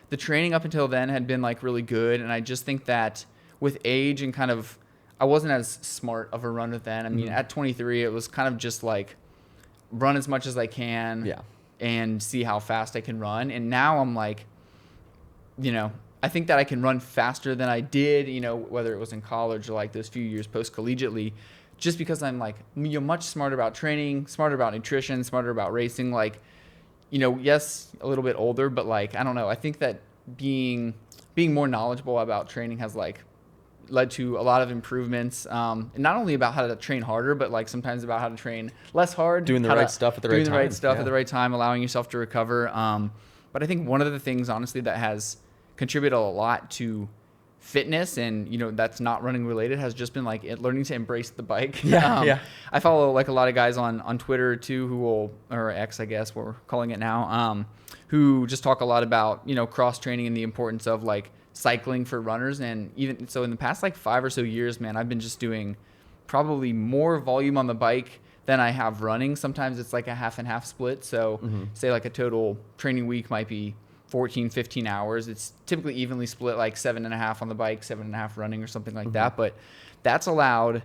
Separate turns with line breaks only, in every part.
the training up until then had been like really good. And I just think that with age and kind of, I wasn't as smart of a runner then. I mean, at 23, it was kind of just like run as much as I can and see how fast I can run. And now I'm like, you know, I think that I can run faster than I did, you know, whether it was in college or like those few years post-collegiately, just because I'm like, you know, much smarter about training, smarter about nutrition, smarter about racing. Like, you know, yes, a little bit older, but like, I don't know. I think that being more knowledgeable about training has like led to a lot of improvements, and not only about how to train harder, but like sometimes about how to train less hard,
doing the right stuff at the right time,
doing the right stuff at the right time, allowing yourself to recover. But I think one of the things, honestly, that has contributed a lot to fitness, and you know, that's not running related, has just been like learning to embrace the bike. I follow like a lot of guys on Twitter too, who will, or X, I guess we're calling it now, who just talk a lot about, you know, cross training and the importance of like cycling for runners. And even so, in the past like 5 or so years, man, I've been just doing probably more volume on the bike than I have running. Sometimes it's like a half and half split. So say like a total training week might be 14, 15 hours. It's typically evenly split, like 7.5 on the bike, 7.5 running or something like that. But that's allowed,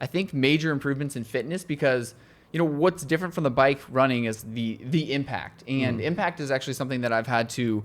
I think, major improvements in fitness, because, you know, what's different from the bike running is the impact. And impact is actually something that I've had to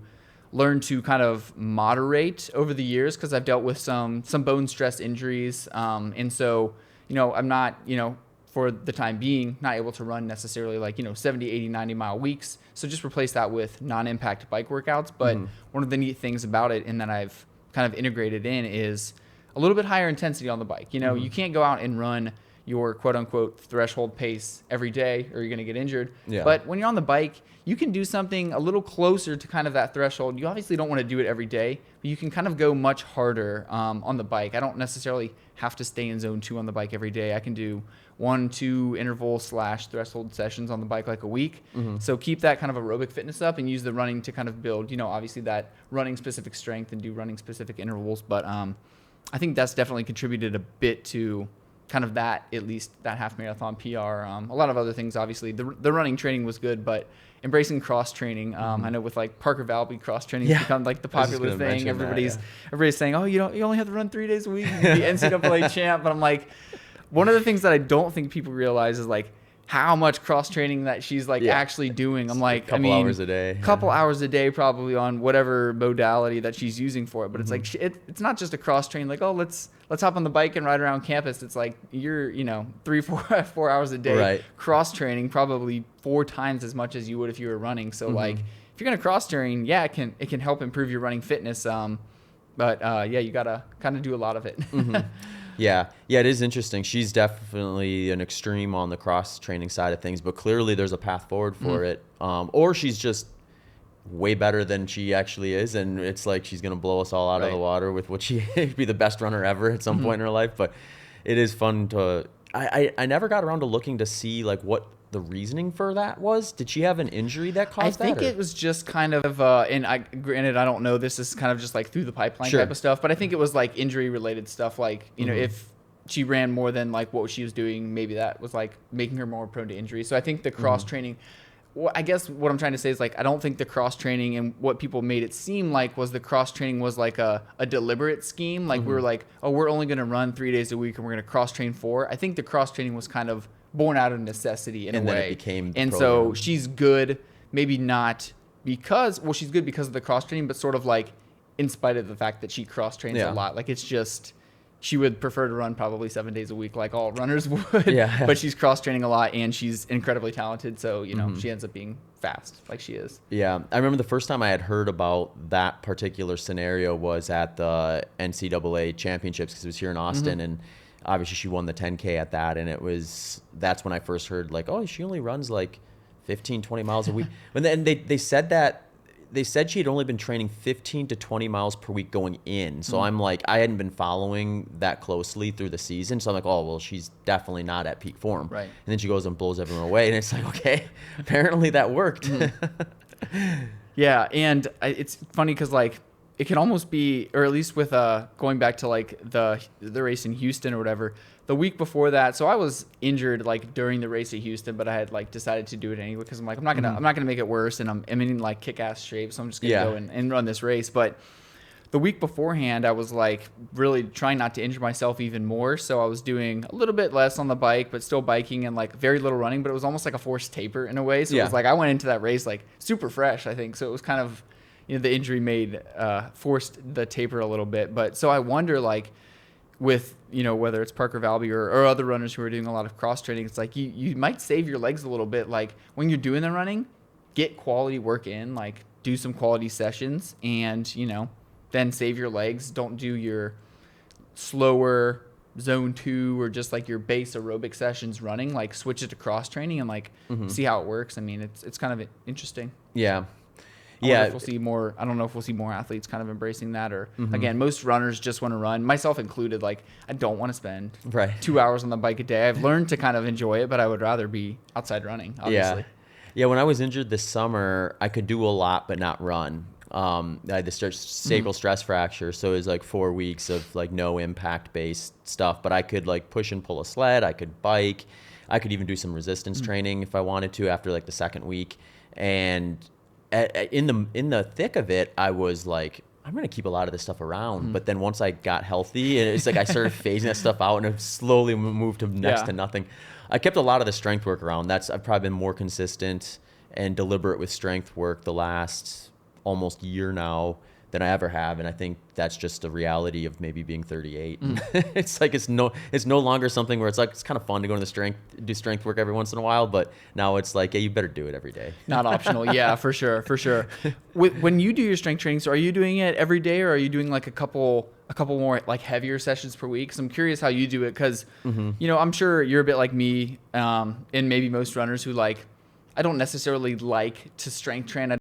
learn to kind of moderate over the years, because I've dealt with some bone stress injuries. And so, you know, I'm not, you know, for the time being, not able to run necessarily like, you know, 70, 80, 90 mile weeks. So just replace that with non-impact bike workouts. But one of the neat things about it, and that I've kind of integrated in, is a little bit higher intensity on the bike. You know, you can't go out and run your quote unquote threshold pace every day or you're going to get injured. But when you're on the bike, you can do something a little closer to kind of that threshold. You obviously don't want to do it every day, but you can kind of go much harder on the bike. I don't necessarily have to stay in zone 2 on the bike every day. I can do 1-2 interval / threshold sessions on the bike like a week. So keep that kind of aerobic fitness up and use the running to kind of build, you know, obviously that running specific strength and do running specific intervals. But I think that's definitely contributed a bit to kind of that, at least that half marathon PR. A lot of other things, obviously. The running training was good, but embracing cross training. I know with like Parker Valby, cross training has become like the popular thing. Everybody's saying, oh, you only have to run 3 days a week and be NCAA champ. But I'm like, one of the things that I don't think people realize is like how much cross training that she's like actually doing. I'm like,
couple hours a day.
Couple hours a day probably on whatever modality that she's using for it. But it's like, it's not just a cross train, like, oh, let's hop on the bike and ride around campus. It's like you're, you know, 4 hours a day cross training, probably 4 times as much as you would if you were running. So like, if you're going to cross train, it can help improve your running fitness. But you got to kind of do a lot of it.
Yeah, it is interesting. She's definitely an extreme on the cross training side of things, but clearly there's a path forward for it. Or she's just way better than she actually is, and it's like she's going to blow us all out of the water with what she be the best runner ever at some point in her life. But it is fun to I never got around to looking to see like what the reasoning for that was. Did she have an injury that caused that?
I think it was just kind of, granted, I don't know, this is kind of just like through the pipeline type of stuff, but I think it was like injury related stuff. Like, you know, if she ran more than like what she was doing, maybe that was like making her more prone to injury. So I think the cross training, I guess what I'm trying to say is like, I don't think the cross training and what people made it seem like was the cross training was like a deliberate scheme. Like we were like, oh, we're only going to run 3 days a week and we're going to cross train 4. I think the cross training was kind of born out of necessity in a way.
Then it became the
and
program.
So she's good, maybe not because, well, she's good because of the cross training, but sort of like in spite of the fact that she cross trains a lot. Like it's just, she would prefer to run probably 7 days a week like all runners would. But she's cross training a lot and she's incredibly talented. So, you know, she ends up being fast like she is.
Yeah. I remember the first time I had heard about that particular scenario was at the NCAA championships, because it was here in Austin. And obviously she won the 10K at that. And that's when I first heard like, oh, she only runs like 15, 20 miles a week. And then they said she had only been training 15 to 20 miles per week going in. So I'm like, I hadn't been following that closely through the season. So I'm like, oh, well, she's definitely not at peak form. Right. And then she goes and blows everyone away. And it's like, okay, apparently that worked.
Yeah. And it's funny because like, it can almost be, or at least with going back to like the race in Houston or whatever, the week before that, so I was injured like during the race at Houston, but I had like decided to do it anyway because I'm like, I'm not gonna make it worse, and I'm in like kick-ass shape, so I'm just gonna go and run this race. But the week beforehand, I was like really trying not to injure myself even more. So I was doing a little bit less on the bike, but still biking, and like very little running, but it was almost like a forced taper in a way. So it was like I went into that race like super fresh, I think. So it was kind of, the injury forced the taper a little bit. But so I wonder, like, with, whether it's Parker Valby or other runners who are doing a lot of cross training, it's like you might save your legs a little bit. Like when you're doing the running, get quality work in, like do some quality sessions, and, then save your legs. Don't do your slower zone 2 or just like your base aerobic sessions running. Like switch it to cross training and like see how it works. I mean, it's kind of interesting.
Yeah.
I don't know if we'll see more athletes kind of embracing that, or again, most runners just want to run, myself included. Like I don't want to spend 2 hours on the bike a day. I've learned to kind of enjoy it, but I would rather be outside running, obviously.
Yeah. When I was injured this summer, I could do a lot, but not run. I had this sacral stress fracture, so it was like 4 weeks of like no impact based stuff, but I could like push and pull a sled, I could bike, I could even do some resistance training if I wanted to after like the second week. And in the thick of it, I was like, I'm going to keep a lot of this stuff around. But then once I got healthy, and it's like I started phasing that stuff out, and it slowly moved to next to nothing. I kept a lot of the strength work around. I've probably been more consistent and deliberate with strength work the last almost year now than I ever have, and I think that's just the reality of maybe being 38. It's like it's no longer something where it's like it's kind of fun to go to do strength work every once in a while, but now it's like, yeah, you better do it every day.
Not optional. Yeah, for sure. When you do your strength training, so are you doing it every day, or are you doing like a couple more like heavier sessions per week? So I'm curious how you do it, because I'm sure you're a bit like me, and maybe most runners who like, I don't necessarily like to strength train.